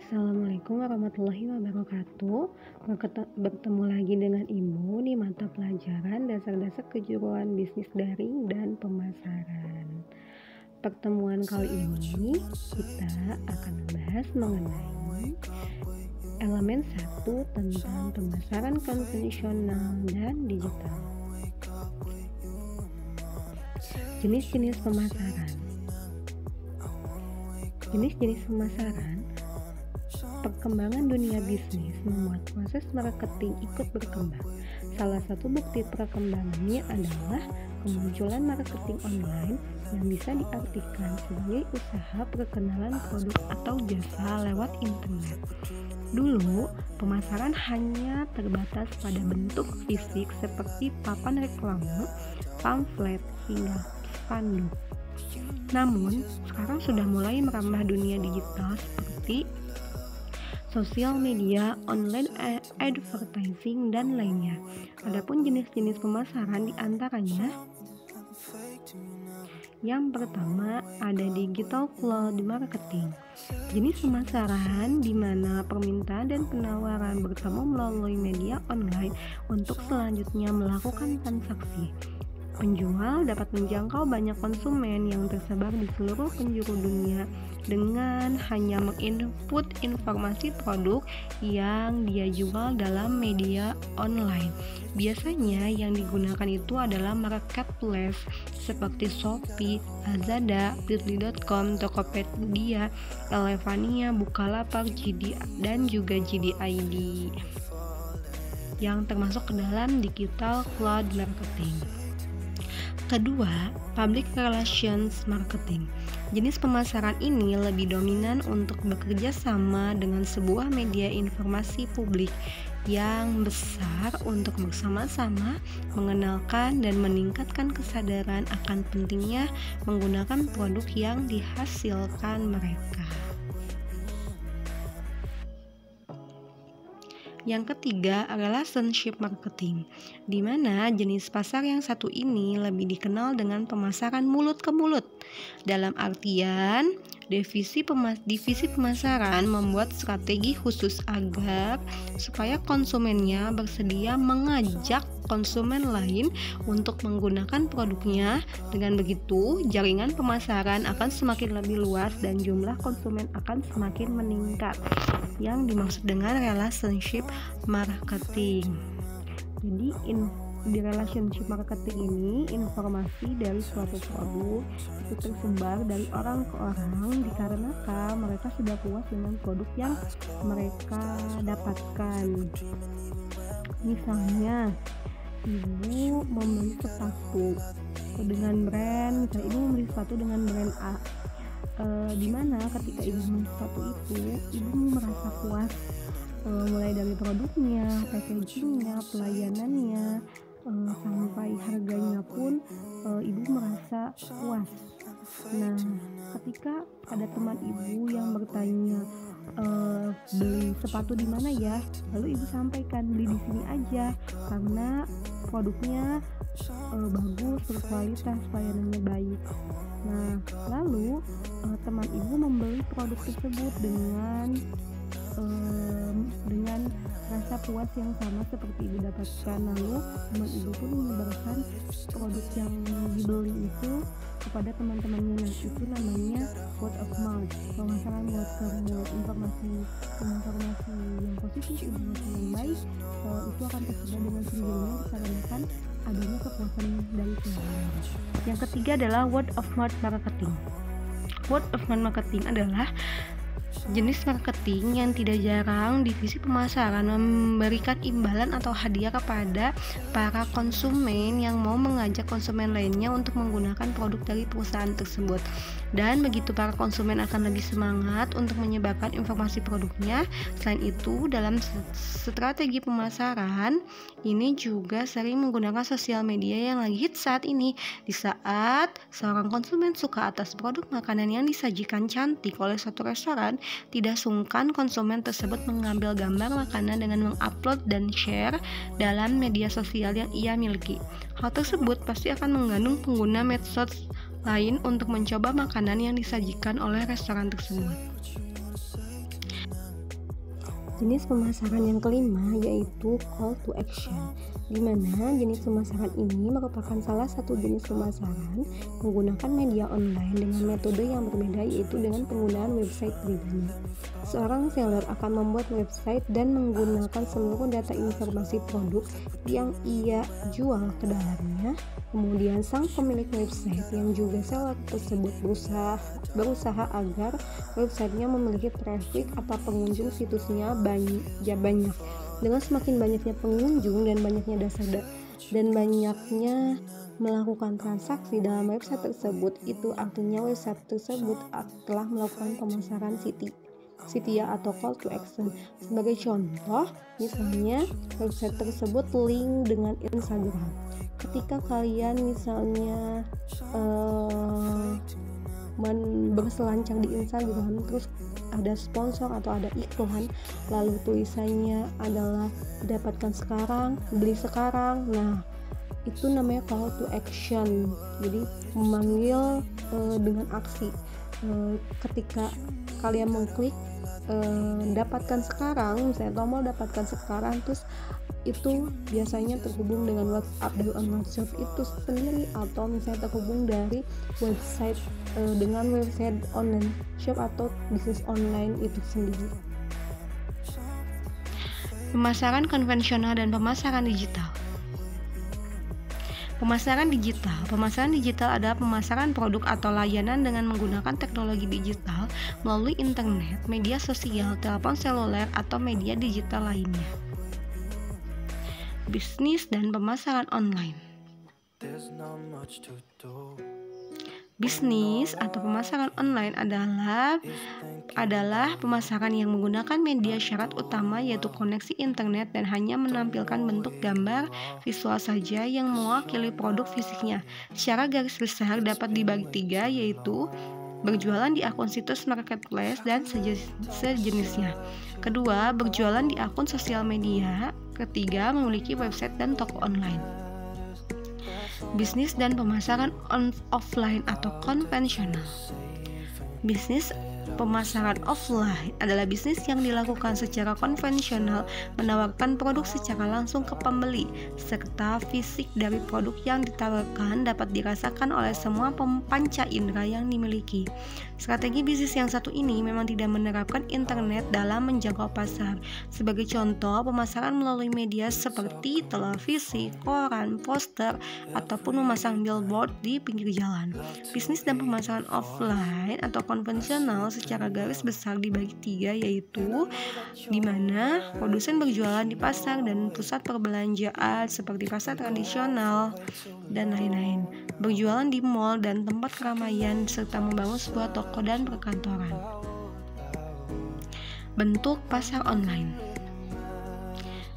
Assalamualaikum warahmatullahi wabarakatuh. Bertemu lagi dengan Ibu di mata pelajaran dasar-dasar kejuruan bisnis daring dan pemasaran. Pertemuan kali ini kita akan membahas mengenai elemen 1 tentang pemasaran konvensional dan digital. Jenis-jenis pemasaran. Jenis-jenis pemasaran. Perkembangan dunia bisnis membuat proses marketing ikut berkembang. Salah satu bukti perkembangannya adalah kemunculan marketing online yang bisa diartikan sebagai usaha perkenalan produk atau jasa lewat internet. Dulu, pemasaran hanya terbatas pada bentuk fisik seperti papan reklame, pamflet, hingga spanduk. Namun, sekarang sudah mulai merambah dunia digital seperti sosial media, online advertising, dan lainnya. Adapun jenis-jenis pemasaran diantaranya, yang pertama ada digital cloud marketing. Jenis pemasaran di mana permintaan dan penawaran bertemu melalui media online untuk selanjutnya melakukan transaksi. Penjual dapat menjangkau banyak konsumen yang tersebar di seluruh penjuru dunia dengan hanya menginput informasi produk yang dia jual dalam media online. Biasanya yang digunakan itu adalah marketplace seperti Shopee, Lazada, Blibli.com, Tokopedia, Elevania, Bukalapak, dan juga JD.id yang termasuk ke dalam digital cloud marketing. Kedua, public relations marketing. Jenis pemasaran ini lebih dominan untuk bekerja sama dengan sebuah media informasi publik yang besar untuk bersama-sama mengenalkan dan meningkatkan kesadaran akan pentingnya menggunakan produk yang dihasilkan mereka. Yang ketiga, relationship marketing, di mana jenis pasar yang satu ini lebih dikenal dengan pemasaran mulut ke mulut. Dalam artian, divisi pemasaran membuat strategi khusus agar supaya konsumennya bersedia mengajak konsumen lain untuk menggunakan produknya. Dengan begitu, jaringan pemasaran akan semakin lebih luas dan jumlah konsumen akan semakin meningkat. Yang dimaksud dengan relationship marketing. Jadi di relationship marketing ini, informasi dari suatu produk itu tersebar dari orang ke orang dikarenakan mereka sudah puas dengan produk yang mereka dapatkan. Misalnya, ibu membeli sepatu dengan brand, misalnya ibu membeli sepatu dengan brand A, di mana ketika ibu membeli sepatu itu, ibu merasa puas, mulai dari produknya, packagingnya, pelayanannya, sampai harganya pun ibu merasa puas. Nah, ketika ada teman ibu yang bertanya, beli sepatu di mana ya? Lalu ibu sampaikan, beli di sini aja karena produknya bagus, berkualitas, pelayanannya baik. Nah, lalu teman ibu membeli produk tersebut dengan rasa puas yang sama seperti ibu dapatkan. Lalu teman ibu pun menyebarkan produk yang dibeli itu kepada teman-temannya. Nah, itu namanya word of mouth, pemasaran word of mouth. Informasi yang positif, informasi yang baik itu akan tersebar dengan sendirinya dikarenakan adanya kepuasan dari pelanggan. Yang ketiga adalah word of mouth marketing. Word of mouth marketing adalah jenis marketing yang tidak jarang divisi pemasaran memberikan imbalan atau hadiah kepada para konsumen yang mau mengajak konsumen lainnya untuk menggunakan produk dari perusahaan tersebut. Dan begitu para konsumen akan lebih semangat untuk menyebarkan informasi produknya. Selain itu, dalam strategi pemasaran ini juga sering menggunakan sosial media yang lagi hits saat ini. Di saat seorang konsumen suka atas produk makanan yang disajikan cantik oleh suatu restoran, tidak sungkan konsumen tersebut mengambil gambar makanan dengan mengupload dan share dalam media sosial yang ia miliki. Hal tersebut pasti akan menggandung pengguna medsos lain untuk mencoba makanan yang disajikan oleh restoran tersebut. Jenis pemasaran yang kelima yaitu call to action, di mana jenis pemasaran ini merupakan salah satu jenis pemasaran menggunakan media online dengan metode yang berbeda, yaitu dengan penggunaan website pribadi. Seorang seller akan membuat website dan menggunakan seluruh data informasi produk yang ia jual ke dalamnya. Kemudian sang pemilik website yang juga seller tersebut berusaha agar websitenya memiliki traffic atau pengunjung situsnya banyak. Dengan semakin banyaknya pengunjung dan banyaknya melakukan transaksi dalam website tersebut, itu artinya website tersebut telah melakukan pemasaran setia atau call to action. Sebagai contoh, misalnya website tersebut link dengan Instagram. Ketika kalian misalnya berselancar di Instagram, terus ada sponsor atau ada iklan, lalu tulisannya adalah dapatkan sekarang, beli sekarang. Nah, itu namanya call to action. Jadi memanggil dengan aksi. Ketika kalian mengklik dapatkan sekarang, misalnya tombol dapatkan sekarang, terus itu biasanya terhubung dengan WhatsApp dari online shop itu sendiri, atau misalnya terhubung dari website dengan website online shop atau bisnis online itu sendiri. Pemasaran konvensional dan pemasaran digital. Pemasaran digital adalah pemasaran produk atau layanan dengan menggunakan teknologi digital melalui internet, media sosial, telepon seluler, atau media digital lainnya. Bisnis dan pemasaran online. Bisnis atau pemasaran online adalah pemasaran yang menggunakan media syarat utama, yaitu koneksi internet, dan hanya menampilkan bentuk gambar visual saja yang mewakili produk fisiknya. Secara garis besar dapat dibagi tiga, yaitu berjualan di akun situs marketplace dan sejenisnya. Kedua, berjualan di akun sosial media. Ketiga, memiliki website dan toko online. Bisnis dan pemasaran offline atau konvensional. Bisnis pemasaran offline adalah bisnis yang dilakukan secara konvensional, menawarkan produk secara langsung ke pembeli, serta fisik dari produk yang ditawarkan dapat dirasakan oleh semua panca indera yang dimiliki. Strategi bisnis yang satu ini memang tidak menerapkan internet dalam menjangkau pasar. Sebagai contoh, pemasaran melalui media seperti televisi, koran, poster, ataupun memasang billboard di pinggir jalan. Bisnis dan pemasaran offline atau konvensional secara garis besar dibagi tiga, yaitu di mana produsen berjualan di pasar dan pusat perbelanjaan seperti pasar tradisional dan lain-lain, berjualan di mal dan tempat keramaian, serta membangun sebuah toko dan perkantoran. Bentuk pasar online.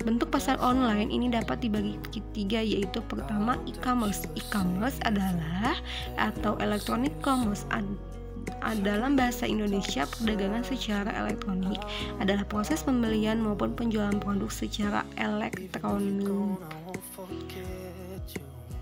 Bentuk pasar online ini dapat dibagi tiga, yaitu pertama, e-commerce. E-commerce adalah atau electronic commerce. Dalam bahasa Indonesia, perdagangan secara elektronik adalah proses pembelian maupun penjualan produk secara elektronik.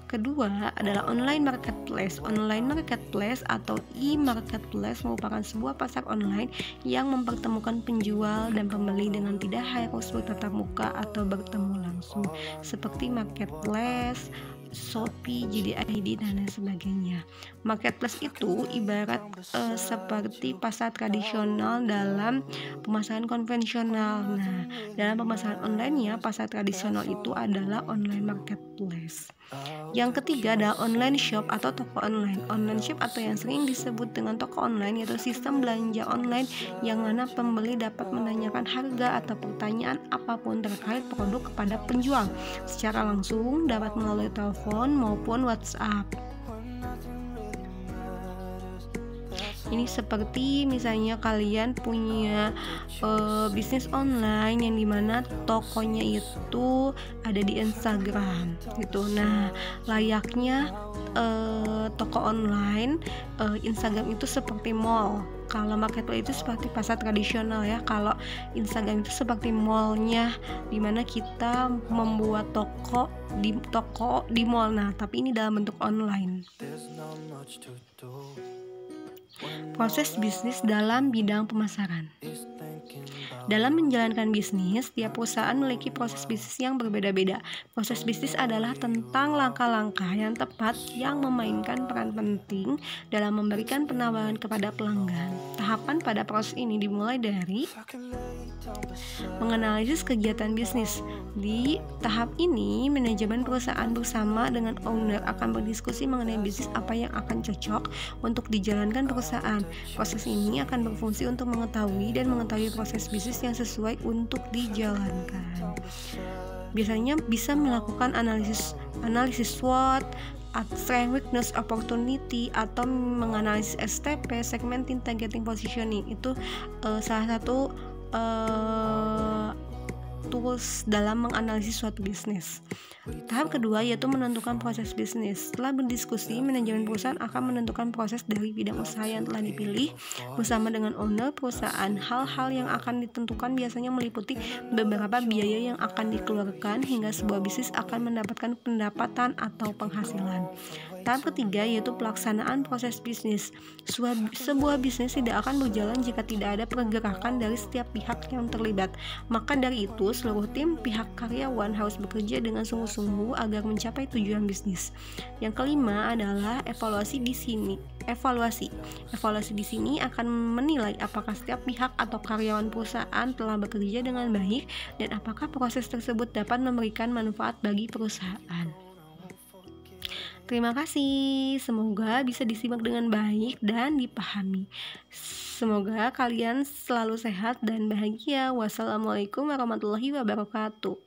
Kedua adalah online marketplace. Online marketplace atau e-marketplace merupakan sebuah pasar online yang mempertemukan penjual dan pembeli dengan tidak harus bertatap muka atau bertemu langsung, seperti marketplace, Shopee, JD.id, dan lain sebagainya. Marketplace itu ibarat seperti pasar tradisional dalam pemasaran konvensional. Nah, dalam pemasaran online-nya, pasar tradisional itu adalah online marketplace. Yang ketiga adalah online shop atau toko online. Online shop atau yang sering disebut dengan toko online yaitu sistem belanja online yang mana pembeli dapat menanyakan harga atau pertanyaan apapun terkait produk kepada penjual secara langsung, dapat melalui telepon maupun WhatsApp. Ini seperti misalnya kalian punya bisnis online yang dimana tokonya itu ada di Instagram gitu. Nah, layaknya toko online, Instagram itu seperti mall. Kalau marketplace itu seperti pasar tradisional ya. Kalau Instagram itu seperti mallnya, dimana kita membuat toko di mall. Nah, tapi ini dalam bentuk online. Proses bisnis dalam bidang pemasaran. Dalam menjalankan bisnis, tiap perusahaan memiliki proses bisnis yang berbeda-beda. Proses bisnis adalah tentang langkah-langkah yang tepat yang memainkan peran penting dalam memberikan penawaran kepada pelanggan. Tahapan pada proses ini dimulai dari menganalisis kegiatan bisnis. Di tahap ini, manajemen perusahaan bersama dengan owner akan berdiskusi mengenai bisnis apa yang akan cocok untuk dijalankan perusahaan. Proses ini akan berfungsi untuk mengetahui proses bisnis yang sesuai untuk dijalankan. Biasanya bisa melakukan analisis SWOT, strength, weakness, opportunity, atau menganalisis STP, segmenting, targeting, positioning. Itu salah satu tools dalam menganalisis suatu bisnis. Tahap kedua yaitu menentukan proses bisnis. Setelah berdiskusi, manajemen perusahaan akan menentukan proses dari bidang usaha yang telah dipilih bersama dengan owner perusahaan. Hal-hal yang akan ditentukan biasanya meliputi beberapa biaya yang akan dikeluarkan hingga sebuah bisnis akan mendapatkan pendapatan atau penghasilan. Tahap ketiga yaitu pelaksanaan proses bisnis. Sebuah bisnis tidak akan berjalan jika tidak ada pergerakan dari setiap pihak yang terlibat. Maka dari itu, seluruh tim pihak karyawan harus bekerja dengan sungguh-sungguh agar mencapai tujuan bisnis. Yang kelima adalah evaluasi di sini. Evaluasi di sini akan menilai apakah setiap pihak atau karyawan perusahaan telah bekerja dengan baik dan apakah proses tersebut dapat memberikan manfaat bagi perusahaan. Terima kasih, semoga bisa disimak dengan baik dan dipahami. Semoga kalian selalu sehat dan bahagia. Wassalamualaikum warahmatullahi wabarakatuh.